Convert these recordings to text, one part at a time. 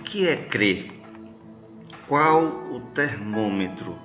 que é crer? Qual o termômetro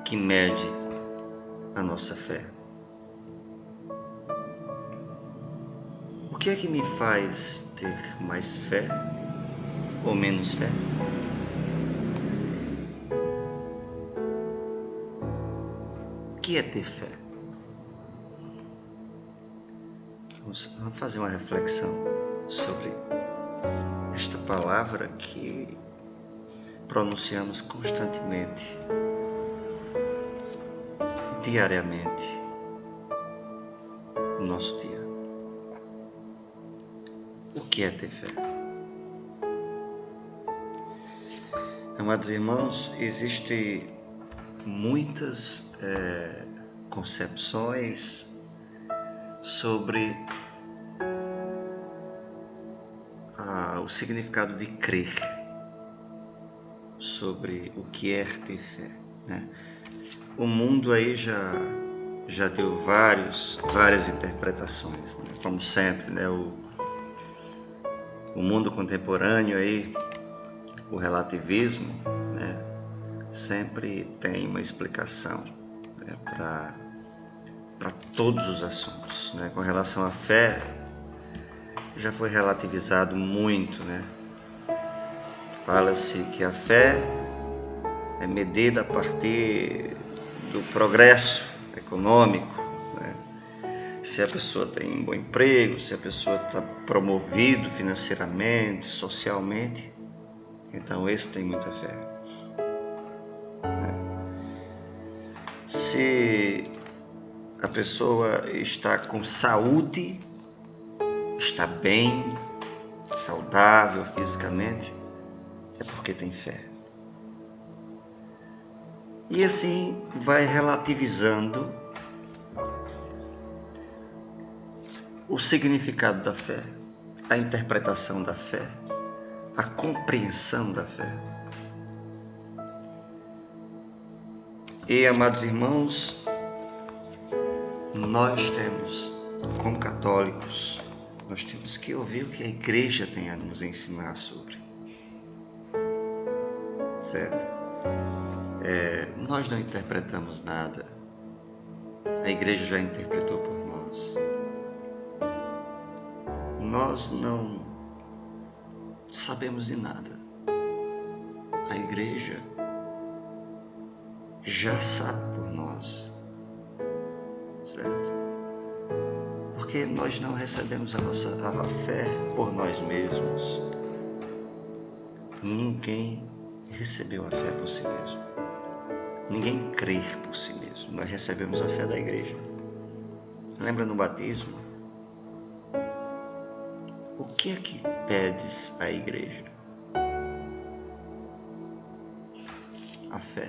que mede a nossa fé? O que é que me faz ter mais fé ou menos fé? O que é ter fé? Vamos fazer uma reflexão sobre esta palavra que pronunciamos constantemente, diariamente, no nosso dia. O que é ter fé? Amados irmãos, existem muitas concepções sobre o significado de crer, sobre o que é ter fé, né? O mundo aí já deu várias interpretações, né? Como sempre, né? O mundo contemporâneo aí, o relativismo, né? Sempre tem uma explicação, né? Para todos os assuntos, né? Com relação à fé, já foi relativizado muito, né? Fala-se que a fé é medida a partir do progresso econômico, né? Se a pessoa tem um bom emprego, se a pessoa está promovido financeiramente, socialmente, então esse tem muita fé, né? Se a pessoa está com saúde, está bem, saudável fisicamente, é porque tem fé. E assim vai relativizando o significado da fé, a interpretação da fé, a compreensão da fé. E, amados irmãos, nós temos, como católicos, nós temos que ouvir o que a igreja tem a nos ensinar sobre. Certo? Nós não interpretamos nada. A igreja já interpretou por nós. Nós não sabemos de nada. A igreja já sabe por nós. Certo? Porque nós não recebemos a fé por nós mesmos. Ninguém recebeu a fé por si mesmo. Ninguém crê por si mesmo. Nós recebemos a fé da igreja. Lembra no batismo? O que é que pedes à igreja? A fé,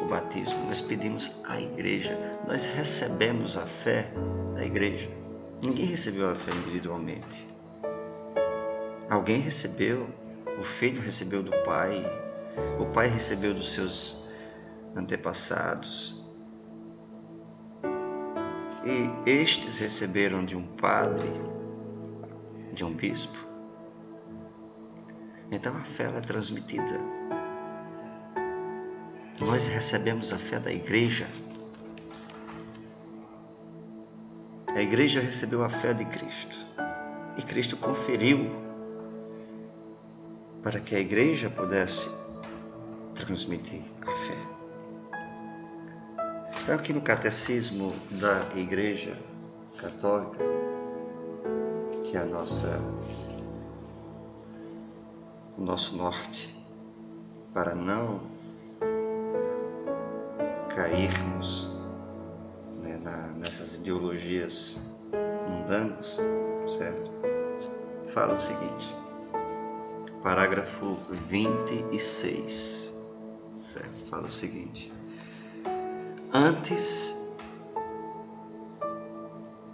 o batismo. Nós pedimos à igreja. Nós recebemos a fé da igreja. Ninguém recebeu a fé individualmente. Alguém recebeu. O filho recebeu do pai. O pai recebeu dos seus antepassados. E estes receberam de um padre, de um bispo. Então a fé é transmitida. Nós recebemos a fé da igreja. A igreja recebeu a fé de Cristo. E Cristo conferiu para que a igreja pudesse transmitir a fé. Então, aqui no Catecismo da Igreja Católica, que é o nosso norte, para não cairmos, né, nessas ideologias mundanas, certo? Fala o seguinte, parágrafo 26, certo? Fala o seguinte: antes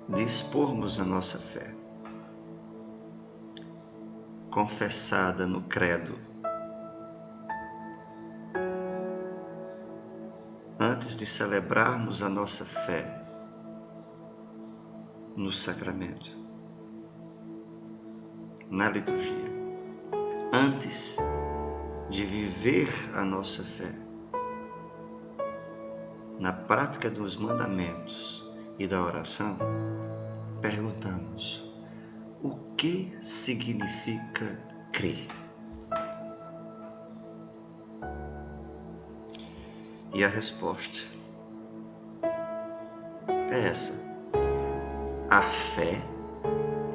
de expormos a nossa fé, confessada no credo, antes de celebrarmos a nossa fé no sacramento, na liturgia, antes de viver a nossa fé na prática dos mandamentos e da oração, perguntamos: o que significa crer? E a resposta é essa: a fé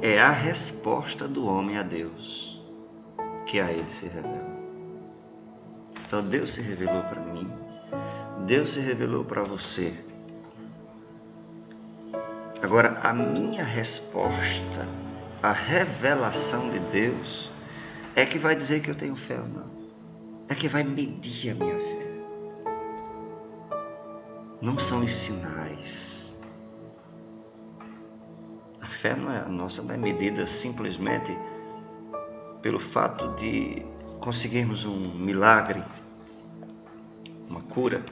é a resposta do homem a Deus, que a ele se revela. Então Deus se revelou para mim, Deus se revelou para você. Agora, a minha resposta, a revelação de Deus, é que vai dizer que eu tenho fé ou não. É que vai medir a minha fé. Não são os sinais. A fé nossa não é medida simplesmente pelo fato de conseguirmos um milagre, uma cura.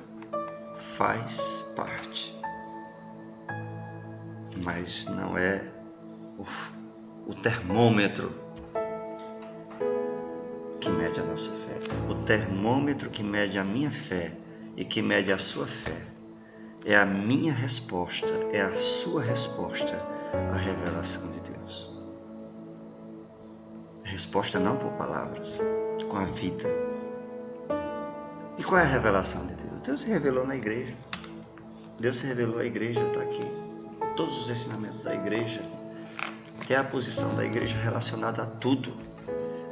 Faz parte. Mas não é o termômetro que mede a nossa fé. O termômetro que mede a minha fé e que mede a sua fé é a minha resposta, é a sua resposta à revelação de Deus. Resposta não por palavras, com a vida. E qual é a revelação de Deus? Deus se revelou na igreja. Deus se revelou, a igreja está aqui. Todos os ensinamentos da igreja, tem a posição da igreja relacionada a tudo.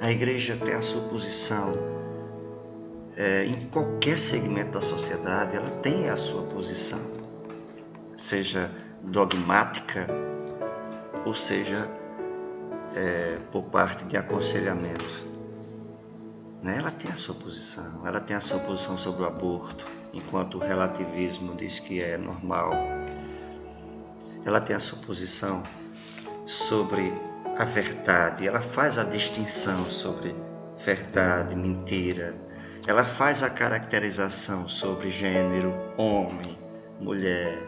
A igreja tem a sua posição em qualquer segmento da sociedade, ela tem a sua posição, seja dogmática ou seja por parte de aconselhamento. Ela tem a sua posição, ela tem a sua posição sobre o aborto, enquanto o relativismo diz que é normal. Ela tem a sua posição sobre a verdade, ela faz a distinção sobre verdade, mentira. Ela faz a caracterização sobre gênero, homem, mulher.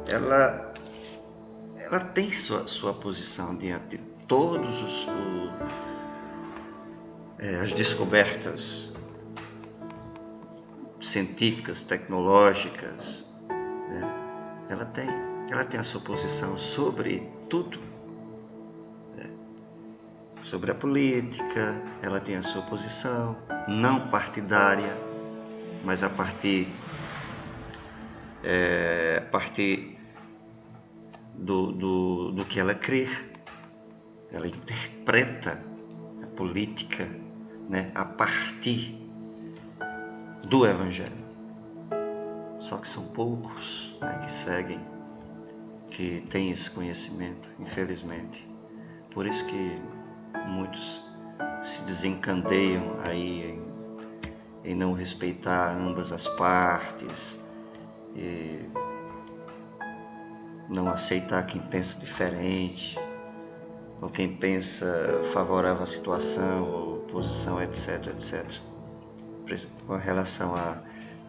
Ela tem sua posição diante de todos as descobertas científicas, tecnológicas. Ela tem a sua posição sobre tudo. Sobre a política, ela tem a sua posição não partidária, mas a partir do que ela crê. Ela interpreta a política, a partir do Evangelho. Só que são poucos que seguem, que têm esse conhecimento, infelizmente. Por isso que muitos se desencandeiam aí em não respeitar ambas as partes, e não aceitar quem pensa diferente, ou quem pensa favorável à situação, ou posição, etc, etc. Com relação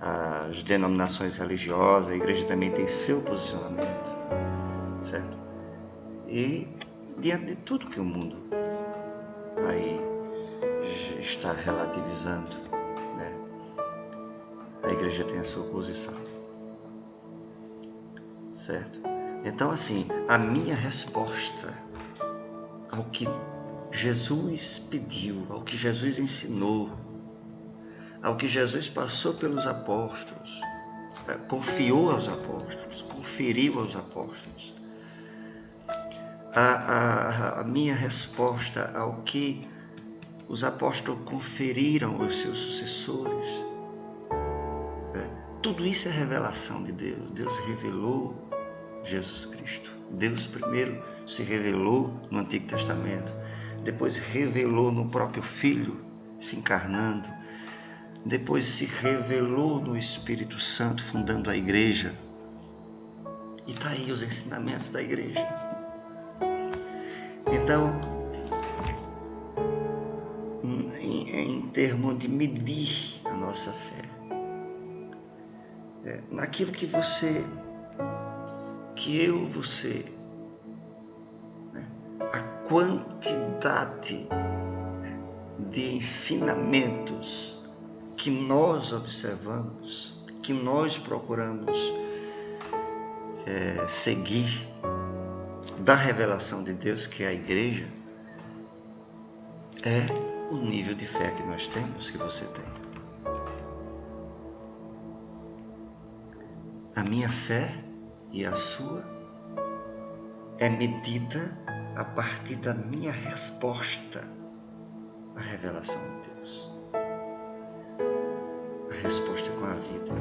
às denominações religiosas, a igreja também tem seu posicionamento, certo? E diante de tudo que o mundo aí está relativizando, a igreja tem a sua posição, certo? Então, assim, a minha resposta ao que Jesus pediu, ao que Jesus ensinou, ao que Jesus passou pelos apóstolos, confiou aos apóstolos, conferiu aos apóstolos, a minha resposta ao que os apóstolos conferiram aos seus sucessores, tudo isso é revelação de Deus. Deus revelou Jesus Cristo. Deus primeiro se revelou no Antigo Testamento, depois revelou no próprio Filho se encarnando, depois se revelou no Espírito Santo fundando a igreja. E está aí os ensinamentos da igreja. Então, em termos de medir a nossa fé, naquilo que eu, você, a quantidade de ensinamentos que nós observamos, que nós procuramos seguir da revelação de Deus, que é a igreja, é o nível de fé que nós temos, que você tem. A minha fé e a sua é medida a partir da minha resposta à revelação de Deus. A resposta com a vida.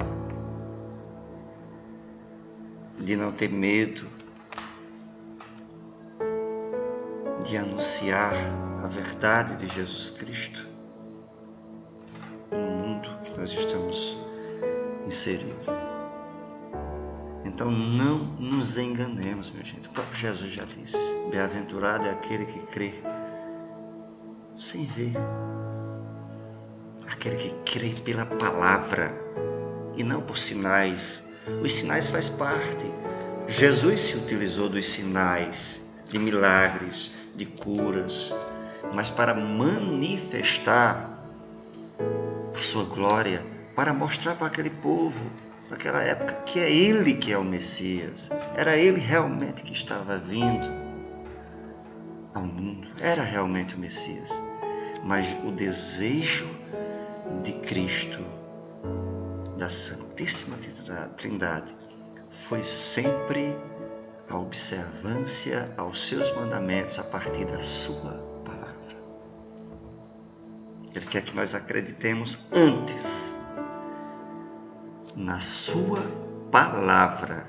De não ter medo de anunciar a verdade de Jesus Cristo no mundo que nós estamos inseridos. Então não nos enganemos, minha gente. O próprio Jesus já disse: bem-aventurado é aquele que crê sem ver, aquele que crê pela palavra e não por sinais. Os sinais fazem parte. Jesus se utilizou dos sinais, de milagres, de curas, mas para manifestar a sua glória, para mostrar para aquele povo, naquela época, que é Ele que é o Messias. Era Ele realmente que estava vindo ao mundo. Era realmente o Messias. Mas o desejo de Cristo, da Santíssima Trindade, foi sempre a observância aos seus mandamentos a partir da sua palavra. Ele quer que nós acreditemos antes na sua palavra.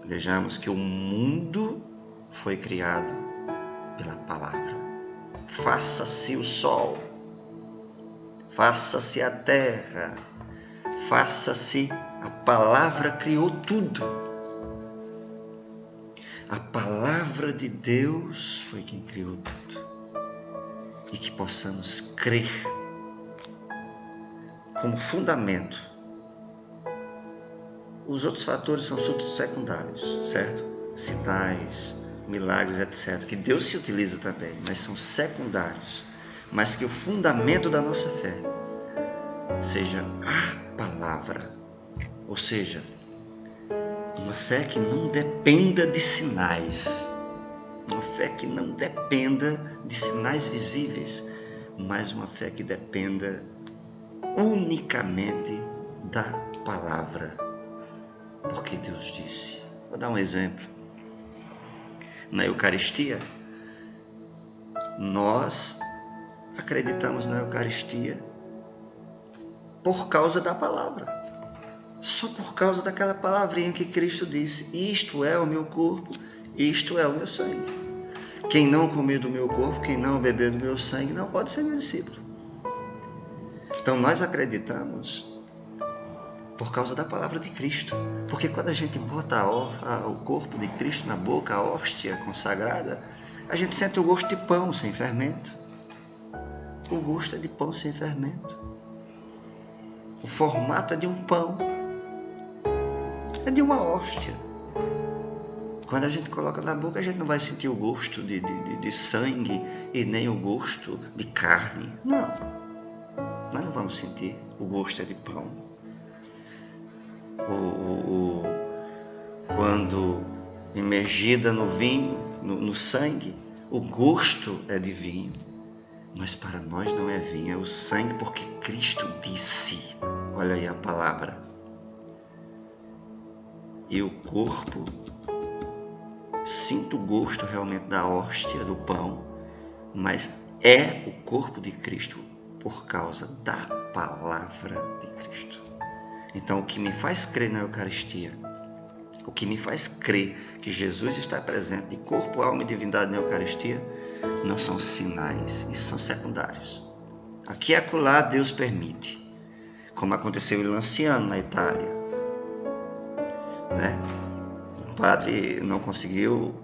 Vejamos que o mundo foi criado pela palavra. Faça-se o sol, faça-se a terra, faça-se. A palavra criou tudo. A palavra de Deus foi quem criou tudo. E que possamos crer como fundamento. Os outros fatores são secundários, certo? Sinais, milagres, etc. Que Deus se utiliza também, mas são secundários. Mas que o fundamento da nossa fé seja a palavra. Ou seja, uma fé que não dependa de sinais. Uma fé que não dependa de sinais visíveis, mas uma fé que dependa unicamente da palavra. Porque Deus disse. Vou dar um exemplo. Na Eucaristia, nós acreditamos na Eucaristia por causa da palavra. Só por causa daquela palavrinha que Cristo disse: isto é o meu corpo, isto é o meu sangue. Quem não comer do meu corpo, quem não beber do meu sangue, não pode ser meu discípulo. Então nós acreditamos por causa da palavra de Cristo. Porque quando a gente bota o corpo de Cristo na boca, a hóstia consagrada, a gente sente o gosto de pão sem fermento. O gosto é de pão sem fermento. O formato é de um pão. É de uma hóstia. Quando a gente coloca na boca, a gente não vai sentir o gosto de sangue e nem o gosto de carne. Não. Nós não vamos sentir. O gosto é de pão. Quando imergida no vinho, no sangue, o gosto é de vinho. Mas para nós não é vinho, é o sangue, porque Cristo disse. Olha aí a palavra. E o corpo, sinto o gosto realmente da hóstia, do pão, mas é o corpo de Cristo por causa da palavra de Cristo. Então, o que me faz crer na Eucaristia, o que me faz crer que Jesus está presente de corpo, alma e divindade na Eucaristia, não são sinais, isso são secundários. Aqui e acolá Deus permite, como aconteceu em Lanciano, na Itália. O padre não conseguiu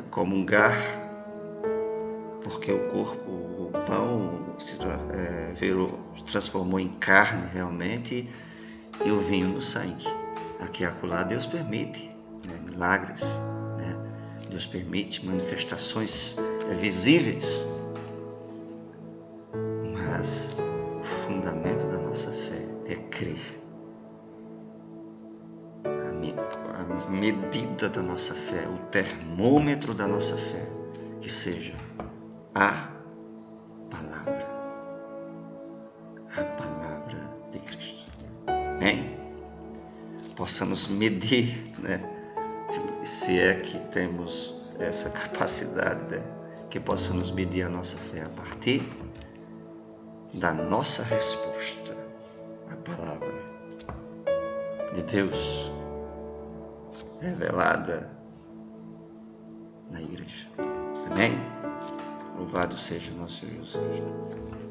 comungar porque o corpo, o pão se transformou em carne realmente e o vinho no sangue. Aqui e acolá Deus permite milagres, Deus permite manifestações visíveis, mas o fundamento da nossa fé é crer. A medida da nossa fé, o termômetro da nossa fé, que seja a palavra de Cristo. Amém? Possamos medir, né? Se é que temos essa capacidade, né? Que possamos medir a nossa fé a partir da nossa resposta à palavra de Deus revelada na igreja. Amém? Louvado seja o nosso Jesus Cristo.